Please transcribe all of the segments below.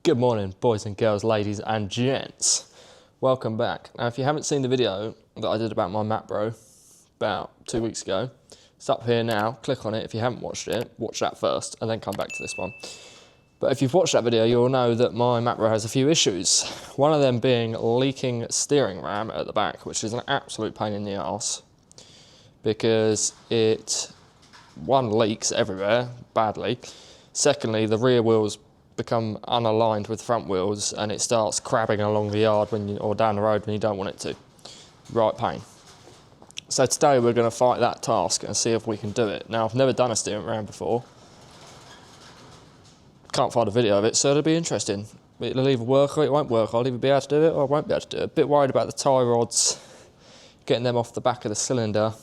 Good morning, boys and girls, ladies and gents. Welcome back. Now, if you haven't seen the video that I did about my Matbro about 2 weeks ago, it's up here now. Click on it. If you haven't watched it, watch that first and then come back to this one. But if you've watched that video, you'll know that my Matbro has a few issues. One of them being leaking steering ram at the back, which is an absolute pain in the arse because it, one, leaks everywhere badly. Secondly, the rear wheels become unaligned with front wheels and it starts crabbing along the yard or down the road when you don't want it to. Right pain. So today we're going to fight that task and see if we can do it. Now, I've never done a steering ram before. Can't find a video of it, so it'll be interesting. It'll either work or it won't work. I'll either be able to do it or I won't be able to do it. A bit worried about the tie rods, getting them off the back of the cylinder,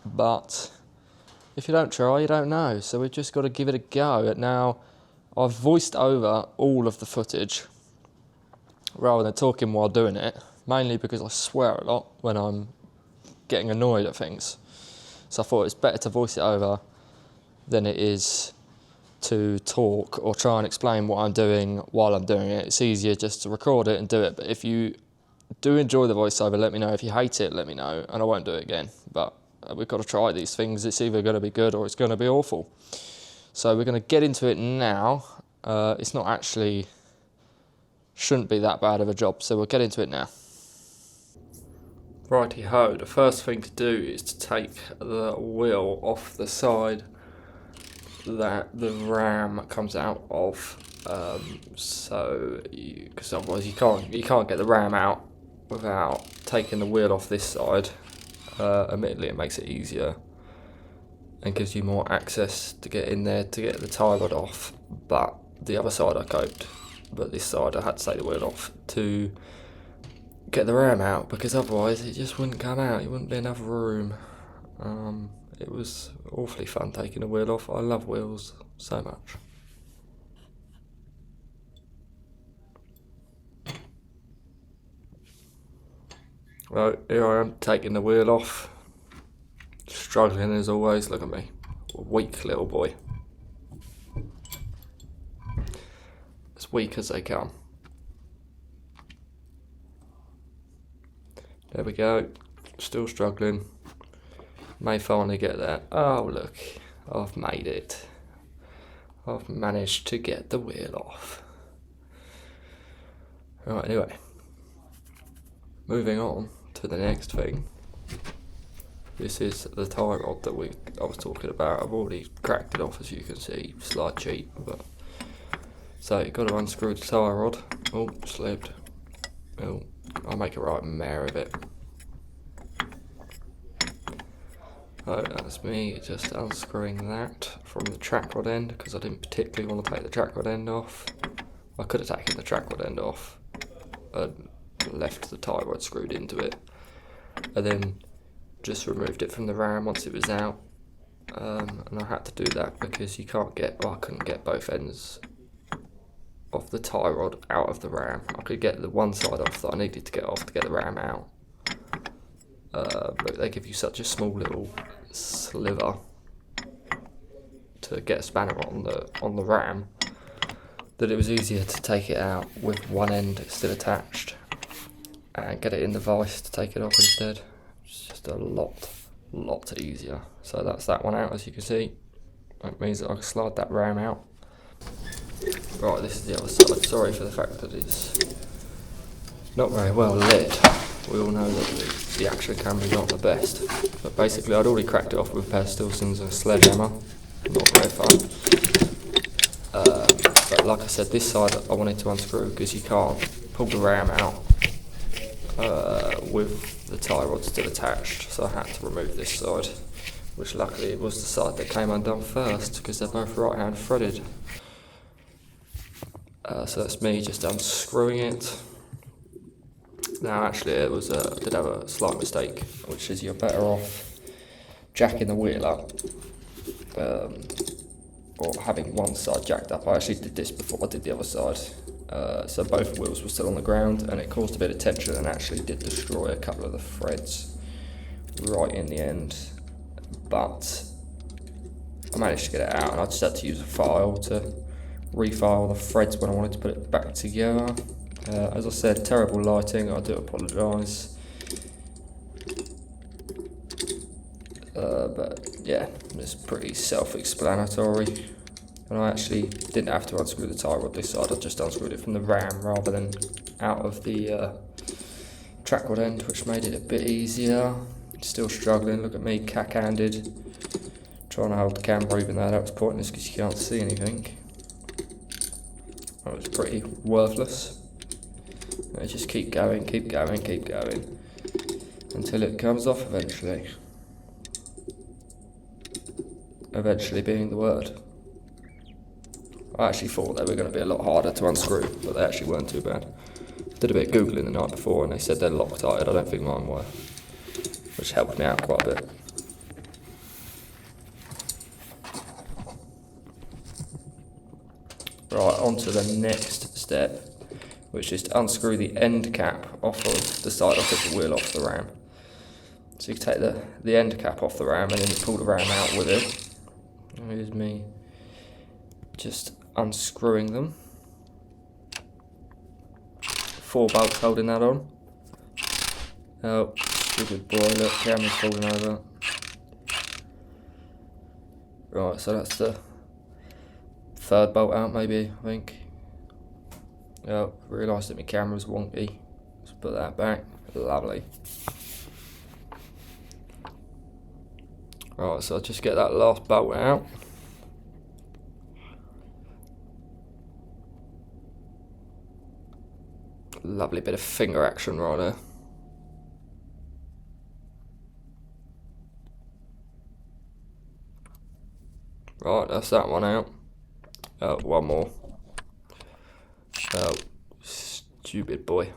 but if you don't try, you don't know. So we've just got to give it a go. Now, I've voiced over all of the footage rather than talking while doing it, mainly because I swear a lot when I'm getting annoyed at things. So I thought it's better to voice it over than it is to talk or try and explain what I'm doing while I'm doing it. It's easier just to record it and do it. But if you do enjoy the voiceover, let me know. If you hate it, let me know, and I won't do it again. But we've got to try these things. It's either going to be good or it's going to be awful. So we're going to get into it now. It's not actually, shouldn't be that bad of a job, so we'll get into it now. Righty ho, the first thing to do is to take the wheel off the side that the ram comes out of. Because otherwise you can't get the ram out without taking the wheel off this side. Admittedly, it makes it easier and gives you more access to get in there to get the tie rod off, but the other side I coped, but this side I had to take the wheel off to get the ram out because otherwise it just wouldn't come out. It wouldn't be enough room. It was awfully fun taking the wheel off. I love wheels so much. Right, here I am taking the wheel off. Struggling as always, look at me. Weak little boy. As weak as they come. There we go. Still struggling. May finally get there. Oh look, I've made it. I've managed to get the wheel off. Right, anyway. Moving on to the next thing. This is the tie rod that I was talking about. I've already cracked it off, as you can see. Slight cheat, but so you've got to unscrew the tie rod. Oh, slipped. Oh, I'll make a right mare of it. Oh, that's me just unscrewing that from the track rod end because I didn't particularly want to take the track rod end off. I could have taken the track rod end off and left the tie rod screwed into it, and then just removed it from the ram once it was out. And I had to do that because you can't get, I couldn't get both ends of the tie rod out of the ram. I could get the one side off that I needed to get off to get the ram out. But they give you such a small little sliver to get a spanner on the ram that it was easier to take it out with one end still attached and get it in the vise to take it off instead. It's just a lot easier. So that's that one out, as you can see. That means that I can slide that ram out. Right, this is the other side. Sorry for the fact that it's not very well lit. We all know that the action camera's not the best. But basically I'd already cracked it off with a pair of Stilsons and a sledgehammer. Not very fun. But like I said, this side I wanted to unscrew because you can't pull the ram out with the tie rod still attached, so I had to remove this side, which luckily was the side that came undone first because they're both right hand threaded. So that's me just unscrewing it. Now actually it was I did have a slight mistake, which is you're better off jacking the wheel up or having one side jacked up. I actually did this before I did the other side. So both wheels were still on the ground and it caused a bit of tension and actually did destroy a couple of the threads right in the end, but I managed to get it out and I just had to use a file to refile the threads when I wanted to put it back together. As I said, terrible lighting, I do apologise. But yeah, it's pretty self-explanatory. And I actually didn't have to unscrew the tie rod this side, I just unscrewed it from the ram rather than out of the track rod end, which made it a bit easier. Still struggling, look at me, cack-handed, trying to hold the camera even though that was pointless because you can't see anything. That was pretty worthless. I just keep going, keep going, keep going, until it comes off eventually. Eventually being the word. I actually thought they were going to be a lot harder to unscrew, but they actually weren't too bad. Did a bit of Googling the night before and they said they're Loctite. I don't think mine were, which helped me out quite a bit. Right, on to the next step, which is to unscrew the end cap off of the side I took the wheel off the ram. So you take the end cap off the ram and then you pull the ram out with it. Here's me just unscrewing them. 4 bolts holding that on. Oh, stupid boy, look, camera's falling over. Right, so that's the 3rd bolt out maybe, I think. Oh, realised that my camera's wonky. Let's put that back. Lovely. Right, so I'll just get that last bolt out. Lovely bit of finger action right there. Right, that's that one out. Oh, one more. Oh, stupid boy.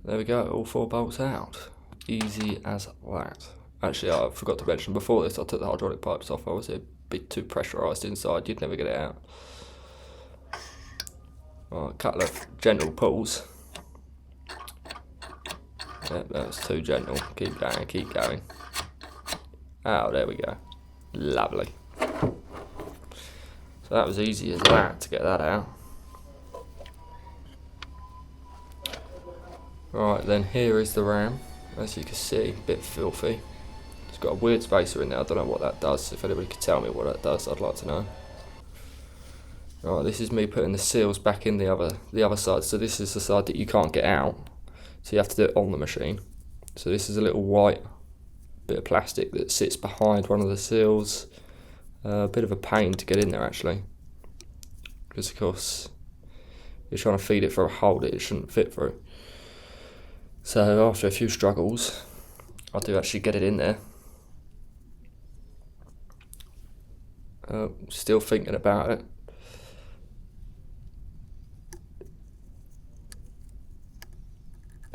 There we go, all 4 bolts out. Easy as that. Actually, I forgot to mention, before this I took the hydraulic pipes off. I was a bit too pressurised inside, you'd never get it out. Right, a couple of gentle pulls. Yep, that was too gentle. Keep going, keep going. Oh, there we go. Lovely. So that was easy as that to get that out. Right, then here is the ram. As you can see, a bit filthy. It's got a weird spacer in there, I don't know what that does. If anybody could tell me what that does, I'd like to know. Right, this is me putting the seals back in the other side. So this is the side that you can't get out. So you have to do it on the machine. So this is a little white bit of plastic that sits behind one of the seals. A bit of a pain to get in there actually. Because of course, you're trying to feed it through a hole that it shouldn't fit through. So after a few struggles, I do actually get it in there. Still thinking about it.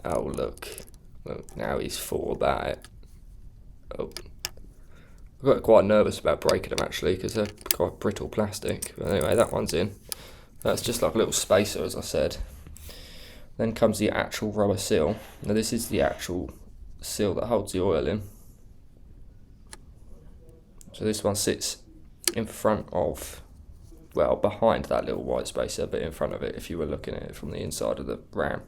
Oh look, now he's thought about it. Oh, I got quite nervous about breaking them actually because they're quite brittle plastic. But anyway, that one's in. That's just like a little spacer, as I said. Then comes the actual rubber seal. Now this is the actual seal that holds the oil in. So this one sits in front of, well, behind that little white spacer, but in front of it if you were looking at it from the inside of the ram.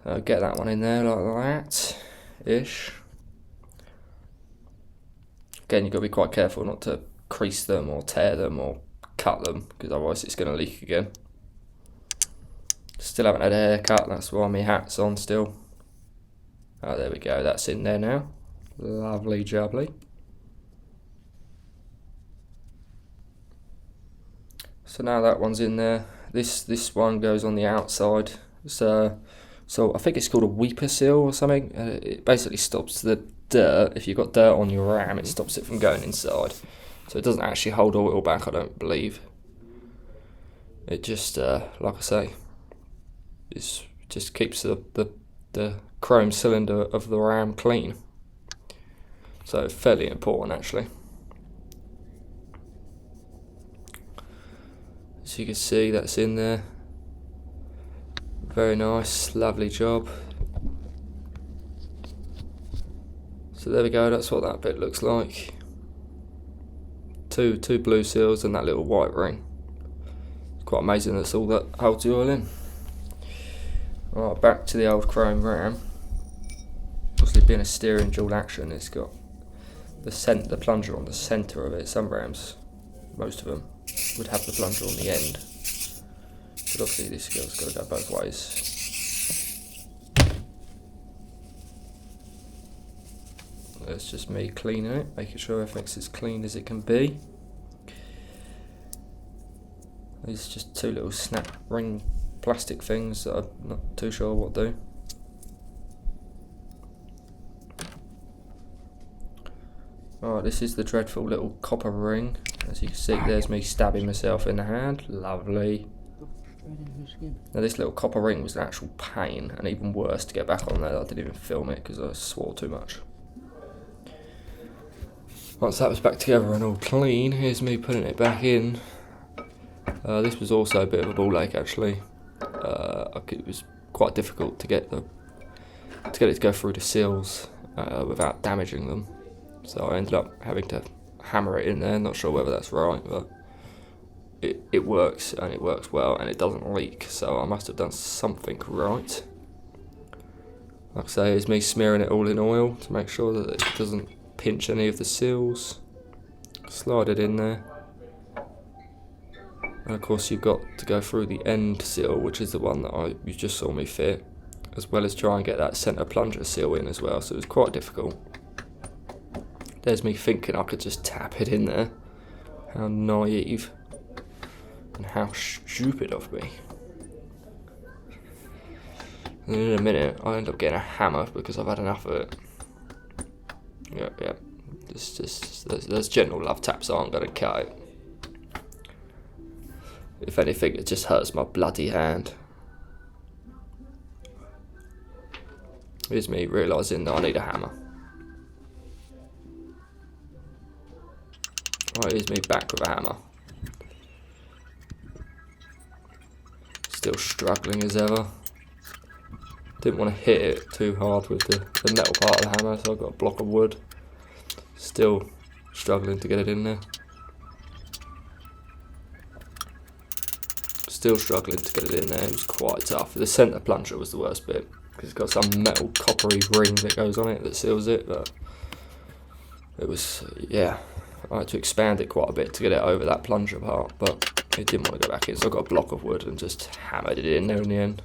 So get that one in there like that, ish. Again, you've got to be quite careful not to crease them or tear them or cut them, because otherwise it's going to leak again. Still haven't had a haircut, that's why my hat's on still. Oh, there we go, that's in there now. Lovely jubbly. So now that one's in there. This one goes on the outside. So I think it's called a weeper seal or something. It basically stops the dirt. If you've got dirt on your ram, it stops it from going inside. So it doesn't actually hold oil back, I don't believe. It just, like I say, it just keeps the chrome cylinder of the ram clean. So fairly important actually. As you can see, that's in there. Very nice, lovely job. So there we go, that's what that bit looks like. Two blue seals and that little white ring. It's quite amazing that's all that holds the oil in. Alright, back to the old chrome ram. Obviously being a steering dual action, it's got the plunger on the centre of it. Some rams, most of them, would have the plunger on the end. But obviously this girl's got to go both ways. It's just me cleaning it, making sure everything's as clean as it can be. These are just two little snap ring plastic things that I'm not too sure what do. Alright, this is the dreadful little copper ring. As you can see, there's me stabbing myself in the hand. Lovely. Now this little copper ring was an actual pain, and even worse to get back on there. I didn't even film it because I swore too much. Once that was back together and all clean, here's me putting it back in. This was also a bit of a ball ache actually. It was quite difficult to get it to go through the seals without damaging them. So I ended up having to hammer it in there. Not sure whether that's right, but it works, and it works well, and it doesn't leak. So I must have done something right. Like I say, it's me smearing it all in oil to make sure that it doesn't pinch any of the seals. Slide it in there. And of course you've got to go through the end seal, which is the one that you just saw me fit, as well as try and get that centre plunger seal in as well, so it was quite difficult. There's me thinking I could just tap it in there. How naive. And how stupid of me. And in a minute I end up getting a hammer because I've had enough of it. Yeah. Those general love taps aren't going to cut it. If anything, it just hurts my bloody hand. Here's me realising that I need a hammer. Right, here's me back with a hammer. Still struggling as ever. Didn't want to hit it too hard with the metal part of the hammer, so I've got a block of wood. Still struggling to get it in there. Still struggling to get it in there. It was quite tough. The centre plunger was the worst bit because it's got some metal coppery ring that goes on it that seals it, but it was, yeah, I had to expand it quite a bit to get it over that plunger part, but it didn't want to go back in, so I got a block of wood and just hammered it in there in the end.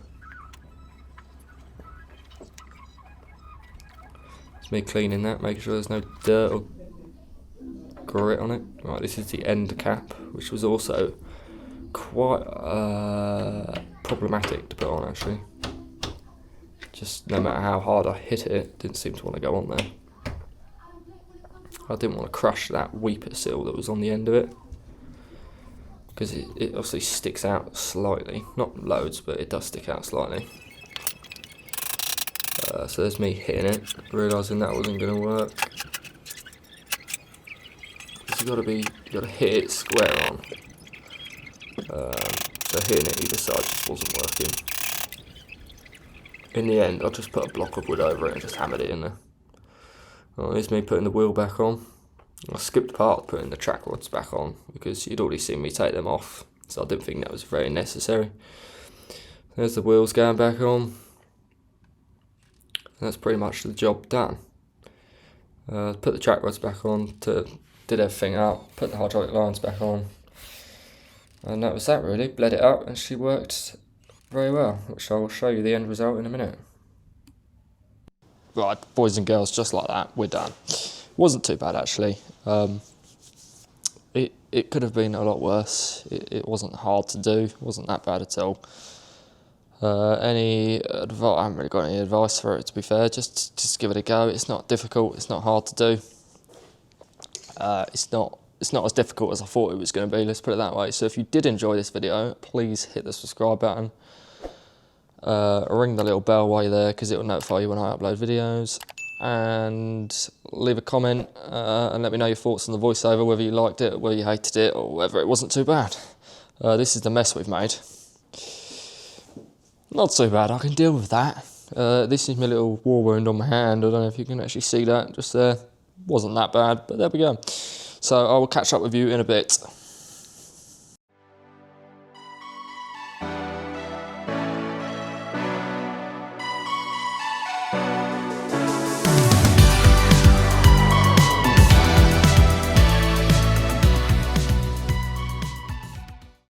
It's me cleaning that, making sure there's no dirt or grit on it. Right, this is the end cap, which was also quite problematic to put on actually. Just no matter how hard I hit it, it didn't seem to want to go on there. I didn't want to crush that weeper seal that was on the end of it, because it obviously sticks out slightly, not loads, but it does stick out slightly. So there's me hitting it, realising that wasn't going to work. Because you got to hit it square on. So hitting it either side just wasn't working. In the end, I just put a block of wood over it and just hammered it in there. Well, here's me putting the wheel back on. I skipped part of putting the track rods back on because you'd already seen me take them off, so I didn't think that was very necessary. There's the wheels going back on. That's pretty much the job done. Put the track rods back on, did everything up, put the hydraulic lines back on, and that was that really. Bled it up and she worked very well, which I will show you the end result in a minute. Right, boys and girls, just like that, we're done. Wasn't too bad actually. It could have been a lot worse. It wasn't hard to do, it wasn't that bad at all. I haven't really got any advice for it, to be fair. Just give it a go. It's not difficult, it's not hard to do. It's not as difficult as I thought it was going to be, let's put it that way. So if you did enjoy this video, please hit the subscribe button. Ring the little bell while you're there, because it will notify you when I upload videos. And leave a comment and let me know your thoughts on the voiceover, whether you liked it, whether you hated it, or whether it wasn't too bad. This is the mess we've made. Not too bad, I can deal with that. This is my little war wound on my hand. I don't know if you can actually see that just there. Wasn't that bad, but there we go. So I will catch up with you in a bit.